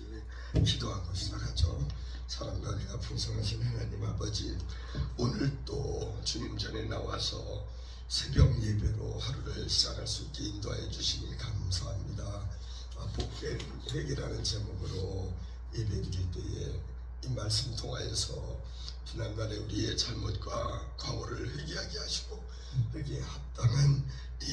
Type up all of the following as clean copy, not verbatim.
같이 기도하고 시작하죠. 사랑과 은혜가 풍성하신 하나님 아버지, 오늘 또 주님 전에 나와서 새벽 예배로 하루를 시작할 수 있게 인도하여 주시니 감사합니다. 복된 회개라는 제목으로 예배 드릴 때에 이 말씀 통하여서 지난날에 우리의 잘못과 과오를 회개하게 하시고 회개에 합당한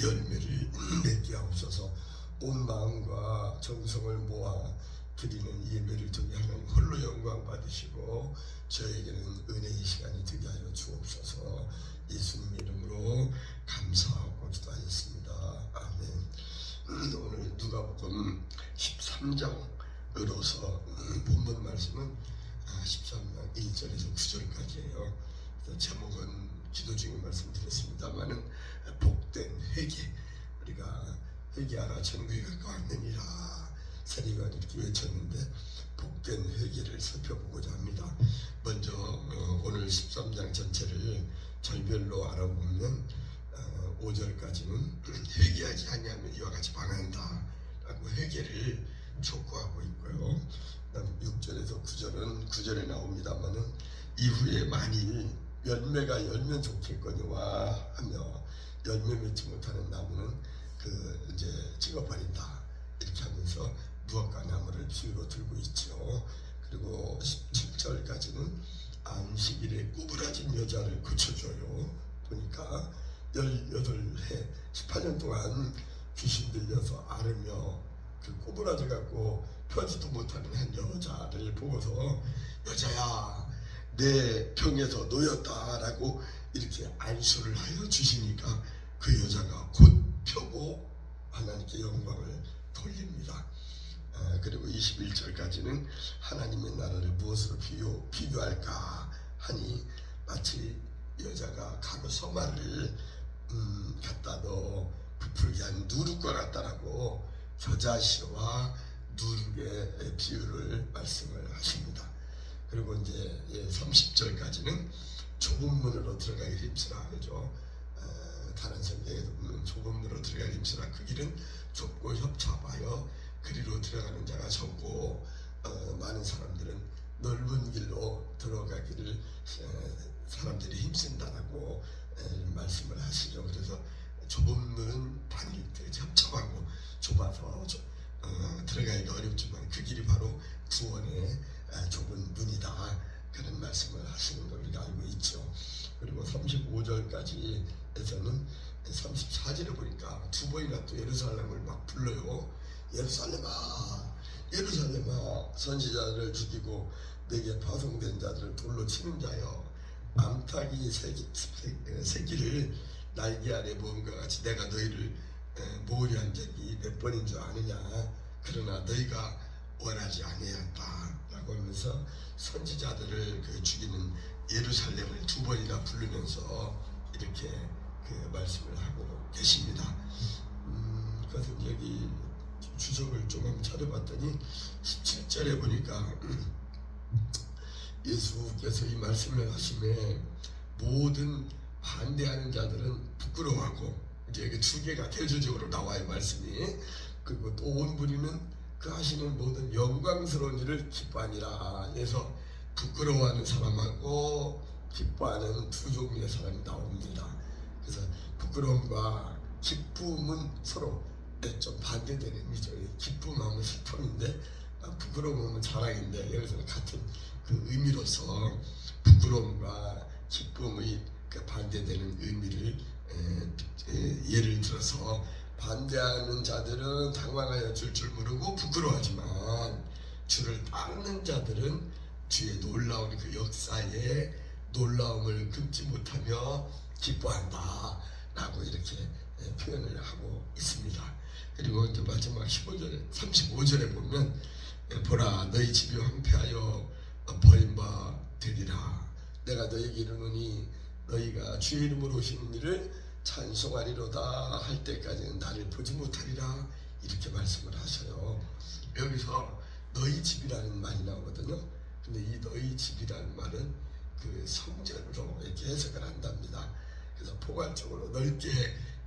열매를 맺게 하옵소서. 온 마음과 정성을 모아 드리는 예배를 통해 하나님 홀로 영광 받으시고 저에게는 은혜의 시간이 되게 하여 주옵소서. 예수님 이름으로 감사하고 기도하였습니다. 아멘. 오늘 누가복음 13장으로서 본문 말씀은 13장 1절에서 9절까지예요. 제목은 기도 중에 말씀드렸습니다만은 복된 회개, 우리가 회개하라 천국에 가까웠느니라 세리가 이렇게 외쳤는데 복된 회개를 살펴보고자 합니다. 먼저 오늘 13장 전체를 절별로 알아보면 5절까지는 회개하지 아니하면 이와 같이 망한다 라고 회개를 촉구하고 있고요. 그다음 6절에서 9절에 나옵니다만은 이후에 만일 열매가 열면 좋겠거니와 하며 열매 맺지 못하는 나무는 이제 찍어버린다 이렇게 하면서 무화과 나무를 비유로 들고 있죠. 그리고 17절까지는 안식일에 구부라진 여자를 고쳐줘요. 보니까 18해 18년 동안 귀신 들려서 앓으며 그 꼬부라져 갖고 펴지도 못하는 한 여자를 보고서 여자야 내 병에서 놓였다라고 이렇게 안수를 하여 주시니까 그 여자가 곧 펴고 하나님께 영광을 돌립니다. 그리고 21절까지는 하나님의 나라를 무엇으로 비교할까 하니 마치 여자가 가루 서말을 갖다 넣어 부풀게 한 누룩과 같다라고 겨자씨와 누룩의 비유를 말씀을 하십니다. 그리고 이제 30절까지는 좁은 문으로 들어가기 힘쓰라 그죠. 다른 성경에도 보면 좁은 문으로 들어가기 힘쓰라. 그 길은 좁고 협착하여 그리로 들어가는 자가 적고 많은 사람들은 넓은 길로 들어가기를 사람들이 힘쓴다라고 말씀을 하시죠. 그래서 좁은 문은 다닐 때 협착하고 좁아서 들어가기가 어렵지만 그 길이 바로 구원의 좁은 문이다 그런 말씀을 하시는 걸 우리가 알고 있죠. 그리고 35절까지에서는 34절에 보니까 두 번이나 또 예루살렘을 막 불러요. 예루살렘아 예루살렘아 선지자들을 죽이고 내게 파송된 자들을 돌로 치는 자여 암탉이 새끼를 날개 아래 모음과 같이 내가 너희를 모으려 한 적이 몇 번인 줄 아느냐. 그러나 너희가 원하지 아니하였다 라고 하면서 선지자들을 죽이는 예루살렘을 두 번이나 부르면서 이렇게 말씀을 하고 계십니다. 그래서 여기 주석을 조금 찾아봤더니 17절에 보니까 예수께서 이 말씀을 하심에 모든 반대하는 자들은 부끄러워하고 이제 여기 두 개가 대조적으로 나와요 말씀이. 그리고 또 온 무리는 그 하시는 모든 영광스러운 일을 기뻐하니라. 그래서 부끄러워하는 사람하고 기뻐하는 두 종류의 사람이 나옵니다. 그래서 부끄러움과 기쁨은 서로 좀 반대되는 의미죠. 기쁨하면 슬픔인데 부끄러움은 자랑인데 여기서는 같은 그 의미로서 부끄러움과 기쁨의 그 반대되는 의미를 예를 들어서 반대하는 자들은 당황하여 줄줄 모르고 부끄러워하지만 주를 따르는 자들은 주의 놀라운 그 역사에 놀라움을 금치 못하며 기뻐한다 라고 이렇게 표현을 하고 있습니다. 그리고 이제 마지막 35절에 보면 보라 너희 집이 황폐하여 버림바 되리라. 내가 너희에게 이르노니 너희가 주의 이름으로 오시는 일을 찬송하리로다 할 때까지는 나를 보지 못하리라 이렇게 말씀을 하셔요. 여기서 너희 집이라는 말이 나오거든요. 근데 이 너희 집이라는 말은 그 성전으로 이렇게 해석을 한답니다. 그래서 포괄적으로 넓게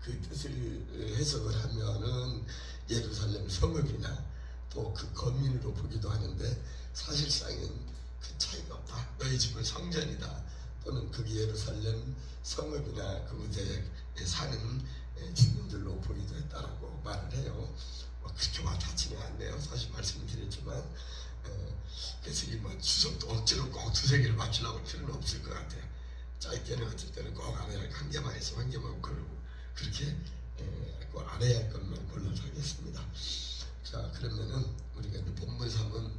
그 뜻을 해석을 하면은 예루살렘 성읍이나 또 그 거민으로 보기도 하는데 사실상은 큰 차이가 없다. 너희 집은 성전이다. 또는 그 예루살렘 성읍이나 그곳에 사는 주민들로 보기도 했다라고 말을 해요. 그렇게 와닿지는 않네요. 사실 말씀드렸지만 그래서 이 주석도 억지로 꼭 두세 개를 맞추려고 할 필요는 없을 것 같아요. 짧게는 어쩔 때는 꼭 알아야 할 한 개만 해서 한 개만 그러고 그렇게 꼭 알아야 할 것만 골라서 하겠습니다. 자, 그러면은 우리가 이제 본문 3은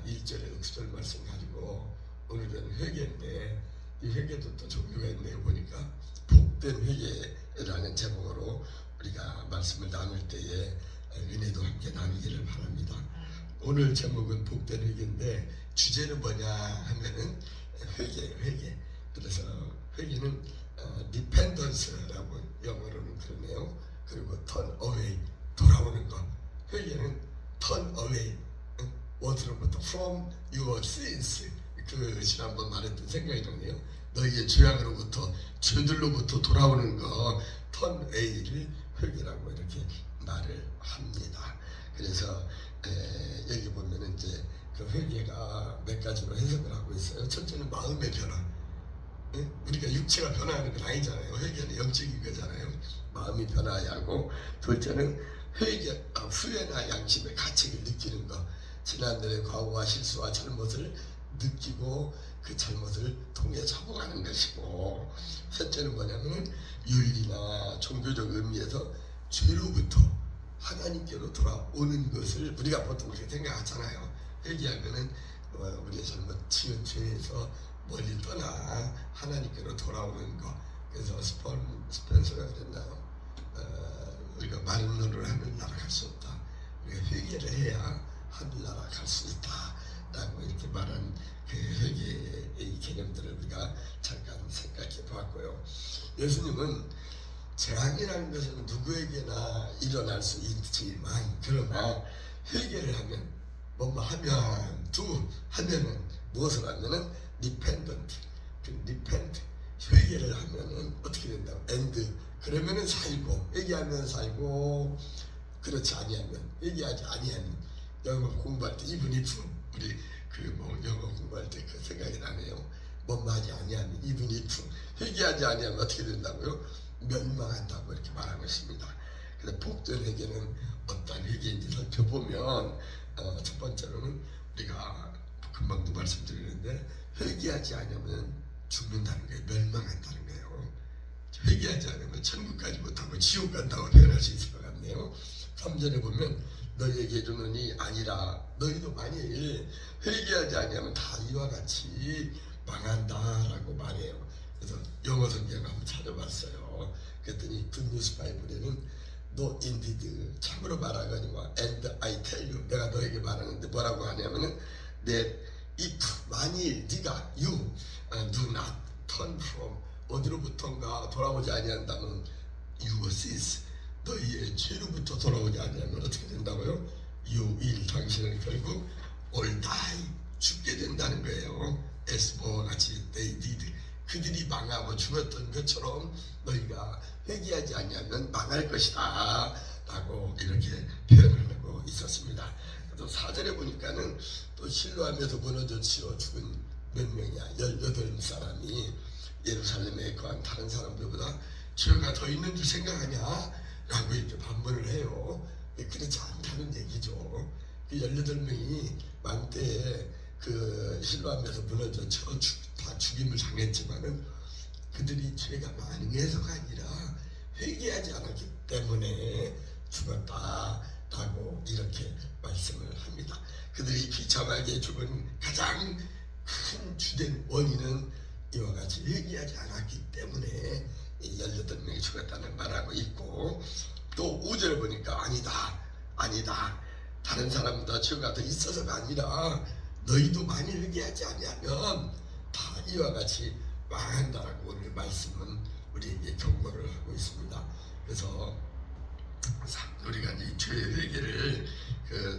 1절에 6절 말씀 가지고 오늘은 회개인데 이 회개도 또 종류가 있네요. 보니까 복된 회개라는 제목으로 우리가 말씀을 나눌 때에 은혜도 함께 나누기를 바랍니다. 오늘 제목은 복된 회개인데 주제는 뭐냐 하면은 회개. 그래서 회개는 dependence라고 영어로는 그러네요. 그리고 turn away, 돌아오는 것. 회개는 turn away, 원어로부터 from your sins. 그 지난번 말했던 생각이 나네요. 너희의 죄악으로부터 죄들로부터 돌아오는 거 turn away를 회개라고 이렇게 말을 합니다. 그래서 여기 보면은 이제 그 회개가 몇 가지로 해석을 하고 있어요. 첫째는 마음의 변화. 우리가 육체가 변화하는 건 아니잖아요. 회개는 영적인 거잖아요. 마음이 변화해야 하고, 둘째는 후회나 양심의 가책을 느끼는 것. 지난날의 과거와 실수와 잘못을 느끼고 그 잘못을 통해 잡아가는 것이고, 셋째는 뭐냐면은 윤리나 종교적 의미에서 죄로부터 하나님께로 돌아오는 것을 우리가 보통 그렇게 생각하잖아요. 회개하면은 우리의 잘못 지은 죄에서 멀리 떠나 하나님께로 돌아오는 것. 그래서 스펜서가 그랬나요? 우리가 마른 눈으로 하늘나라 갈 수 없다. 우리가 회개를 해야 하늘나라 갈 수 있다 라고 이렇게 말한 그 회개의 개념들을 우리가 잠깐 생각해 보았고요. 예수님은 재앙이라는 것은 누구에게나 일어날 수 있지만, 그러나 회개를 하면 뭐뭐 하면 하면은 무엇을 하면은 repent, 회개를 하면은 어떻게 된다고? and, 그러면은 살고, 회개하면 살고, 그렇지 아니하면, 회개하지 아니하면. 영어 공부할 때 even if, 우리 영어 공부할 때 그 생각이 나네요. 뭐뭐 하지 아니하면, even if, 회개하지 아니하면 어떻게 된다고요? 멸망한다고 이렇게 말하고 있습니다. 그래서 복된 회개는 어떤 회개인지 살펴보면 첫 번째로는 우리가 금방도 말씀드리는데 회개하지 않으면 죽는다는 거예요. 멸망한다는 거예요. 회개하지 않으면 천국 가지 못하고 지옥 간다고 표현할 수 있을 것 같네요. 3절에 보면 너희에게 이르노니 아니라 너희도 만일 회개하지 않으면 다 이와 같이 망한다라고 말해요. 그래서 영어 성경을 한번 찾아봤어요. 그랬더니 굿뉴스 바이블에는 No indeed, 참으로 말하거니와 and I tell you, 내가 너에게 말하는데 뭐라고 하냐면은 that if, 만일 네가 you do not turn from, 어디로부터인가 돌아오지 아니한다면 your sins, 너희의 죄로부터 돌아오지 아니하면 어떻게 된다고요? You will, 당신은 결국 all die, 죽게 된다는 거예요. as 뭐와 같이 they did, 그들이 망하고 죽었던 것처럼 너희가 회개하지 않으면 망할 것이다 라고 이렇게 표현을 하고 있었습니다. 또 4절에 보니까는 또 실로암에서 무너져 치러 죽은 몇 명이야? 18사람이 예루살렘에 거한 다른 사람들보다 죄가 더 있는 줄 생각하냐? 라고 이렇게 반문을 해요. 그렇지 않다는 얘기죠. 그 18명이 만때에 그 실로암에서 무너져 치러 다 죽임을 당했지만은 그들이 죄가 많이해서가 아니라 회개하지 않았기 때문에 죽었다라고 이렇게 말씀을 합니다. 그들이 비참하게 죽은 가장 큰 주된 원인은 이와 같이 회개하지 않았기 때문에 18명이 죽었다는 말하고 있고, 또 5절에 보니까 아니다 다른 사람보다 죄가 더 있어서가 아니라 너희도 많이 회개하지 아니하면 다 이와 같이 망한다라고 오늘 말씀은 우리에게 경고를 하고 있습니다. 그래서 우리가 이 죄의 회개를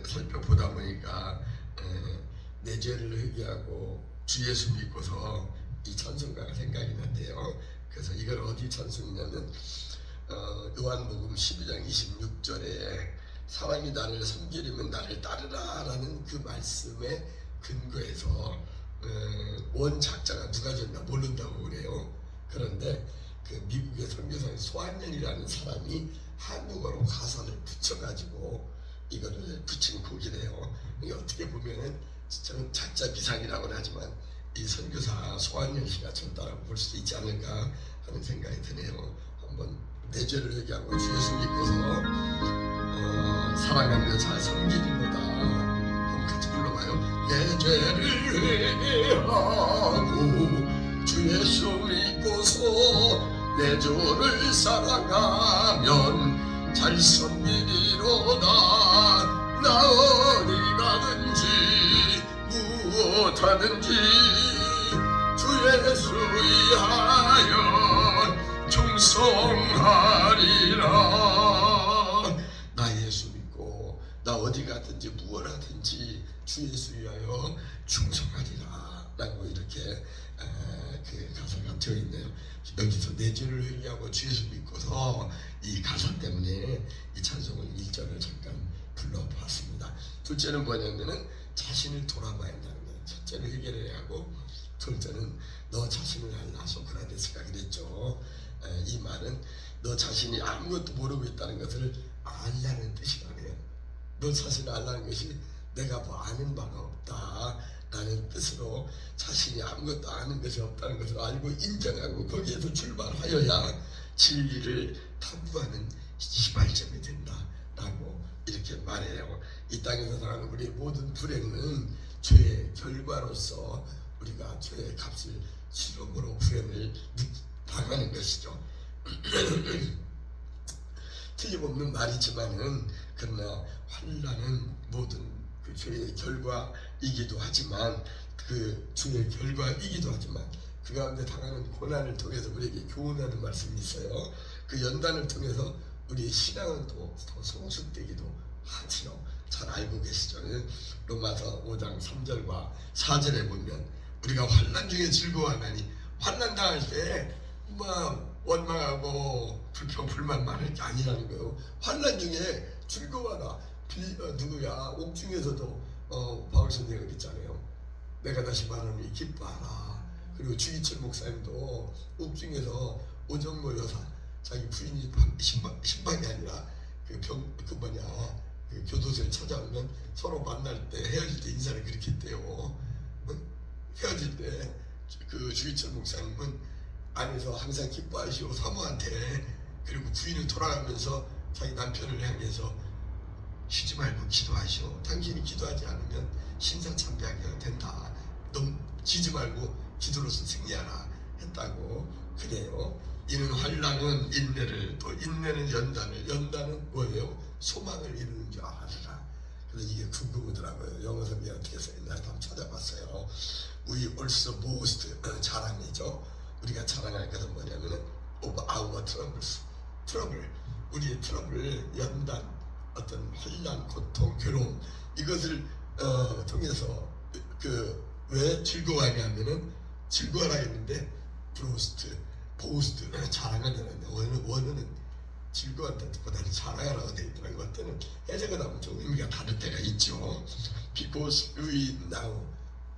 살펴보다 보니까 내 죄를 회개하고 주 예수 믿고서 이 찬송가가 생각이 난대요. 그래서 이걸 어디 찬송이냐면 요한복음 12장 26절에 사람이 나를 섬기려면 나를 따르라라는 그 말씀에 근거해서 원작자가 누가 졌나 모른다고 그래요. 그런데 그 미국의 선교사인 소한연이라는 사람이 한국어로 가사를 붙여가지고 이거를 붙인 곡이래요. 이게 어떻게 보면은 저는 작자 비상이라고는 하지만 이 선교사 소한연 씨가 졌다라고 볼 수도 있지 않을까 하는 생각이 드네요. 한번 내 죄를 회개하고 주 예수 믿고서 사랑하며 잘 섬기리로다. 한번 같이 불러봐요. 내 죄를 회개하고 주 예수 믿고서 내 주를 사랑하면 잘 섬기리로다. 나 어디 가든지 무엇하든지 주 예수 위하여 충성하리라. 나 예수 믿고 나 어디 가든지 무엇 하든지 주 예수 위하여 충성하리라 라고 이렇게 그 가사가 되어 있네요. 여기서 내 죄를 회개하고 주 예수 믿고서 이 가사 때문에 이 찬송을 1절을 잠깐 불러봤습니다. 둘째는 뭐냐면은 자신을 돌아봐야 한다는 거예요. 첫째는 회개를 해야 하고 둘째는 너 자신을 알라. 소크라테스가 그랬죠. 이 말은 너 자신이 아무것도 모르고 있다는 것을 알라는 뜻이라네요. 너 자신을 알라는 것이 내가 뭐 아는 바가 없다 라는 뜻으로 자신이 아무것도 아는 것이 없다는 것을 알고 인정하고 거기에서 출발하여야 진리를 탐구하는 시발점이 된다 라고 이렇게 말해요. 이 땅에서 당하는 우리의 모든 불행은 죄의 결과로서 우리가 죄의 값을 치름으로 불행을 당하는 것이죠. 틀림없는 말이지만은 그러나 환난은 모든 그 죄의 결과이기도 하지만 그 죄의 결과이기도 하지만 그 가운데 당하는 고난을 통해서 우리에게 교훈하는 말씀이 있어요. 그 연단을 통해서 우리의 신앙은 더 성숙되기도 하지요. 잘 알고 계시죠? 로마서 5장 3절과 4절에 보면 우리가 환난 중에 즐거워하나니 환난 당할 때 막 원망하고 불평 불만 많을 게 아니라는 거예요. 환난 중에 즐거워하라. 누구야? 옥중에서도 바울 선생이 그랬잖아요. 내가 다시 말하니 기뻐하라. 그리고 주기철 목사님도 옥중에서 오정모 여사 자기 부인이 신방이 아니라 그 교도소에 찾아오면 서로 만날 때 헤어질 때 인사를 그렇게 했대요. 헤어질 때 그 주기철 목사님은 안에서 항상 기뻐하시고 사모한테 그리고 부인은 돌아가면서 자기 남편을 향해서 쉬지 말고 기도하시오. 당신이 기도하지 않으면 신사참배하게 된다. 너 지지 말고 기도로서 승리하라 했다고 그래요. 이는 환난은 인내를 또 인내는 연단을 연단은 뭐예요? 소망을 이루는 줄 알아라. 그래서 이게 궁금하더라고요. 영어 성경이 어떻게 써있나 한번 찾아봤어요. We also boast 자랑이죠. 우리가 자랑할 것은 뭐냐면은 of our troubles 트러블 우리의 트러블 연단 어떤 환난 고통 괴로움 이것을 통해서 왜 즐거워하냐면은 즐거워라 했는데 보스트 자랑을 하는데 원어는 즐거웠다는 뜻보다는 자랑하라고 되어 있더라고요. 어때는 해석을 하면 좀 의미가 다를 때가 있죠. Because we now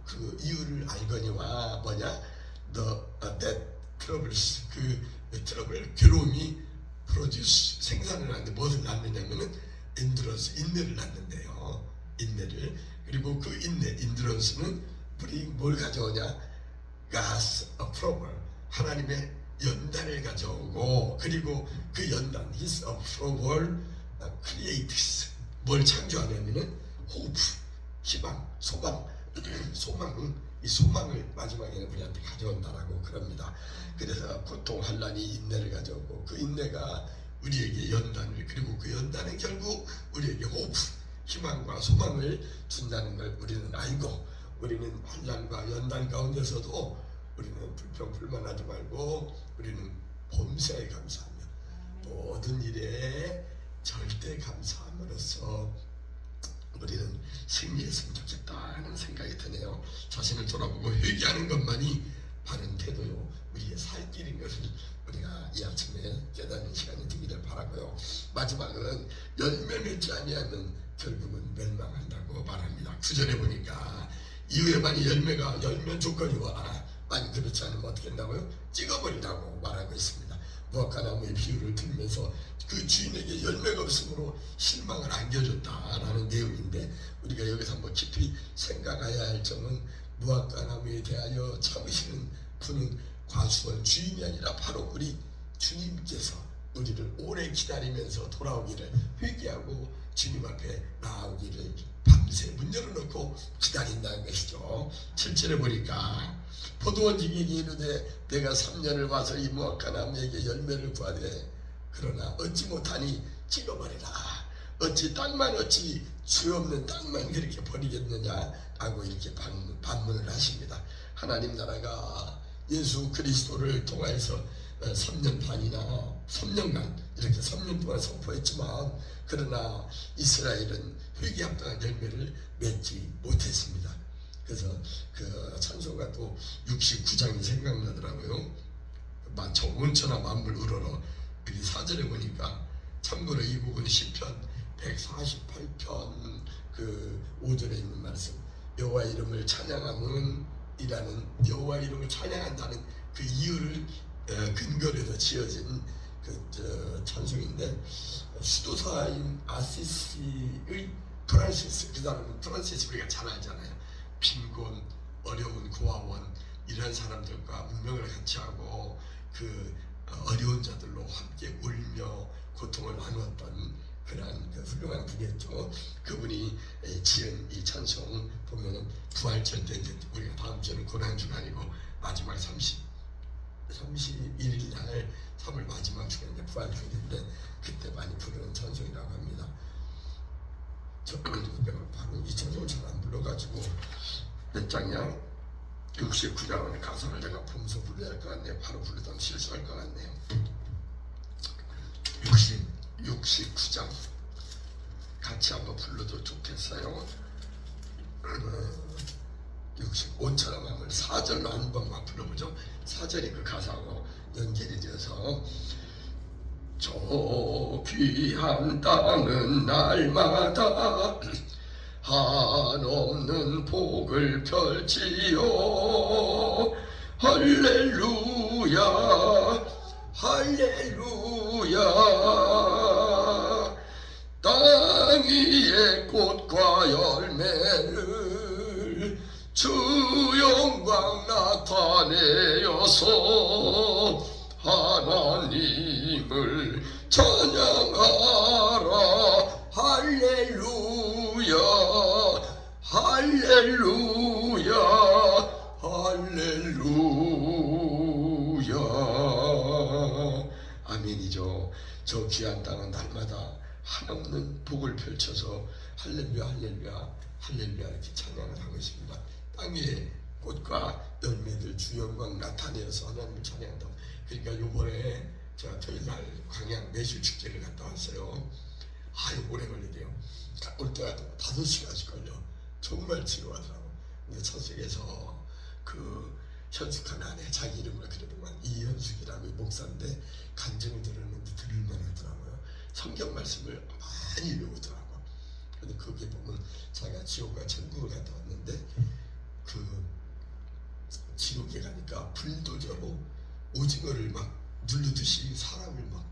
그 이유를 알거니와 뭐냐 that troubles 그 트러블 괴로움이 produce 생산을 하는데 무엇을 낳느냐면은 endurance 인내를 낳는데요. 인내를 그리고 그 endurance는 뭘 가져오냐 God's approval 하나님의 연단을 가져오고 그리고 그 연단 His approval creates 뭘 창조하냐면은 hope 희망 이 소망을 마지막에는 우리한테 가져온다라고 그럽니다. 그래서 고통 환난이 인내를 가져오고 그 인내가 우리에게 연단을 그리고 그 연단은 결국 우리에게 호프 희망과 소망을 준다는 걸 우리는 알고 우리는 환난과 연단 가운데서도 우리는 불평 불만하지 말고 우리는 범사에 감사하며 모든 일에 절대 감사함으로써 우리는 승리했으면 좋겠다 하는 생각이 드네요. 자신을 돌아보고 회개하는 것만이 바른 태도요 우리의 살 길인 것을 우리가 이 아침에 깨닫는 시간이 되기를 바라고요. 마지막은 열매 맺지 아니하면 결국은 멸망한다고 말합니다. 9절에 보니까 이후에 만약 열매가 열면 조건이 와 만약 그렇지 않으면 어떻게 한다고요? 찍어버리라고 말하고 있습니다. 무화과 나무의 비유를 들면서 그 주인에게 열매가 없으므로 실망을 안겨줬다라는 내용인데, 우리가 여기서 한번 깊이 생각해야 할 점은 무화과 나무에 대하여 참으시는 분은 과수원 주인이 아니라 바로 우리 주님께서 우리를 오래 기다리면서 돌아오기를 회개하고 주님 앞에 나아오기를 밤새 문 열어놓고 기다린다는 것이죠. 7절에 보니까 포도원 지기에게 이르되 내가 3년을 와서 이 무화과 나무에게 열매를 구하되 그러나 얻지 못하니 찍어버리라. 어찌 땅만 어찌 수 없는 땅만 그렇게 버리겠느냐 라고 이렇게 반문을 하십니다. 하나님 나라가 예수 그리스도를 통해서 3년 반이나 3년간 이렇게 3년 동안 선포했지만, 그러나 이스라엘은 회개합당한 열매를 맺지 못했습니다. 그래서 그 찬송가 또 69장이 생각나더라고요. 온천하 만물 우러러. 여기 4절에 보니까 참고로 이 부분 시편 148편 그 5절에 있는 말씀, 여호와 이름을 찬양함은 이라는 여호와 이름을 찬양한다는 그 이유를 근거로 해서 지어진 그 찬송인데, 수도사인 아시시의 프란시스, 그 사람은 프란시스 우리가 잘 알잖아요. 빈곤, 어려운 고아원 이런 사람들과 운명을 같이 하고 그 어려운 자들로 함께 울며 고통을 나누었던 그러한 그 훌륭한 분이었죠. 그분이 지은 이 찬송 보면은 부활절 때 이제 우리가 다음 주는 고난주가 아니고 마지막 31일 날 3월 마지막 주가 이제 부활주일인데 그때 많이 부르는 찬송이라고 합니다. 저는 바로 이 찬송을 잘 안 불러가지고 몇 장이야? 69장은 가사를 내가 보면서 불러야 할 것 같네요. 바로 부르다면 실수할 것 같네요. 69장 같이 한번 불러도 좋겠어요. 65처럼 하면 4절로 한 번만 불러보죠. 4절이 그 가사하고 연결이 되어서 저 귀한 땅은 날마다 한없는 복을 펼치요 할렐루야 할렐루야 땅 위에 꽃과 열매를 주 영광 나타내어서 하나님을 찬양하라 할렐루야 할렐루야 할렐루야. 아멘이죠. 저 귀한 땅은 날마다 한없는 복을 펼쳐서 할렐루야 할렐루야 할렐루야 이렇게 찬양을 하고 있습니다. 땅 위에 꽃과 열매들 주 영광 나타내어서 하나님을 찬양한다. 그러니까 요번에 제가 토요일날 광양 매실 축제를 갔다 왔어요. 아유 오래 걸리대요. 올 때가 5시간씩 걸려. 정말 지루하더라고. 근데 저쪽에서 그 현숙한 아내 자기 이름을 그러더만 이현숙이라고 목사인데 간증을 들었는데 들을만 하더라고요. 성경 말씀을 많이 외우더라고. 근데 거기에 보면 자기가 지옥과 천국을 갔다 왔는데 그 지옥에 가니까 불도저로 오징어를 막 누르듯이 사람을 막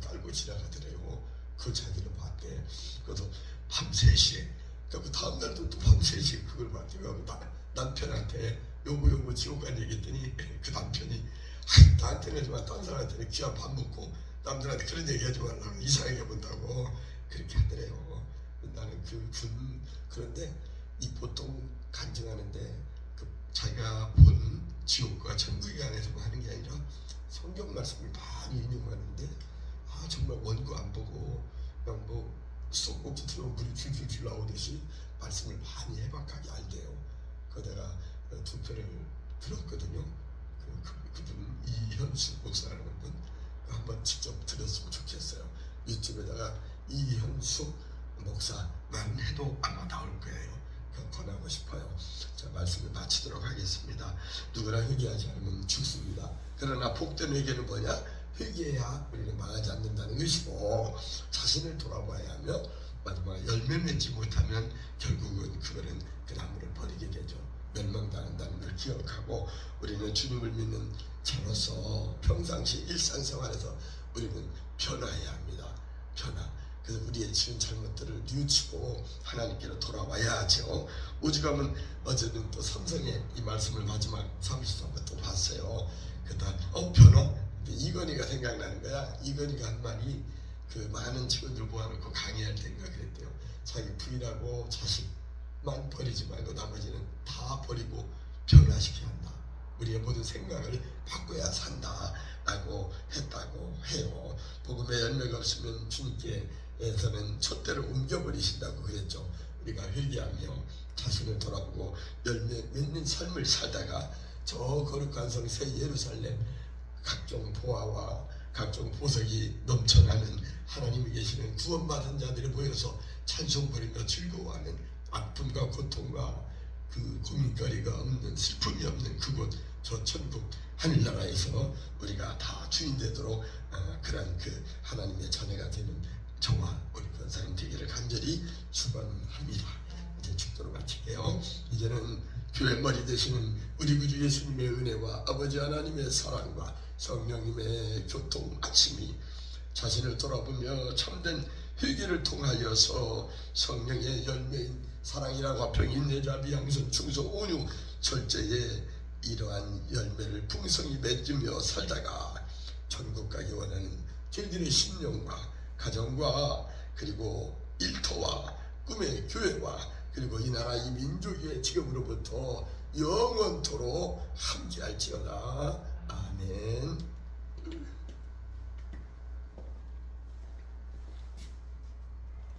깔고 지나가더래요. 그 자기를 봤대. 그래서 밤 3시에 그 다음날도 또 밤 3시에 그걸 봤대. 남편한테 요거 지옥 간 얘기했더니 그 남편이 나한테는 하지만 다른 사람한테는 귀한 밥 먹고 남들한테 그런 얘기 하지 말라고 이상하게 본다고 그렇게 하더래요. 나는 그런데 이 보통 간증하는데 그 자기가 본 지옥과 천국에 관해서만 하는 게 아니라 성경 말씀을 많이 인용하는데 정말 원고 안 보고 그냥 뭐 수도꼭지 들어오면 물이 줄줄줄 나오듯이 말씀을 많이 해박하게 알대요. 그거 내가 2편을 들었거든요. 그분 이현숙 목사라는 분 한번 직접 들었으면 좋겠어요. 유튜브에다가 이현숙 목사만 해도 아마 나올 거예요. 권하고 싶어요. 자, 말씀을 마치도록 하겠습니다. 누구나 회개하지 않으면 죽습니다. 그러나 복된 회개는 뭐냐? 회개해야 우리는 망하지 않는다는 것이고, 자신을 돌아봐야 하며 마지막에 열매 맺지 못하면 결국은 그거는 그 나무를 버리게 되죠. 멸망당한다는 걸 기억하고, 우리는 주님을 믿는 자로서 평상시 일상생활에서 우리는 변화해야 합니다. 변화. 그래서 우리의 지은 잘못들을 뉘우치고 하나님께로 돌아와야 하죠. 오죽하면 어제는 또 삼성의 이 말씀을 마지막 33번 또 봤어요. 그다음 변화. 이건희가 생각나는 거야. 이건희가 한 말이 그 많은 직원들 모아놓고 강의할 때인가 그랬대요. 자기 부인하고 자식만 버리지 말고 나머지는 다 버리고 변화시켜야 한다. 우리의 모든 생각을 바꿔야 산다라고 했다고 해요. 복음의 열매가 없으면 주님께서는 촛대를 옮겨버리신다고 그랬죠. 우리가 회개하며 자신을 돌아보고 열매 맺는 삶을 살다가 저 거룩한 성 새 예루살렘, 각종 보화와 각종 보석이 넘쳐나는 하나님이 계시는 구원받은 자들이 모여서 찬송 부리며 즐거워하는, 아픔과 고통과 그 고민거리가 없는, 슬픔이 없는 그곳, 저 천국 하늘나라에서 우리가 다 주인 되도록 그런 그 하나님의 자녀가 되는 저와 우리 권사님 되기를 간절히 축원합니다. 이제 축도로 마칠게요. 이제는 교회 머리 되시는 우리 구주 예수님의 은혜와 아버지 하나님의 사랑과 성령님의 교통 아침이 자신을 돌아보며 참된 회개를 통하여서 성령의 열매인 사랑이라 화평 인내 자비 양선 충성 온유 절제의 이러한 열매를 풍성히 맺으며 살다가 천국 가기 원하는 저희들의 심령과 가정과 그리고 일터와 꿈의 교회와 그리고 이 나라 이 민족의 지금으로부터 영원토록 함께할지어다. 아멘.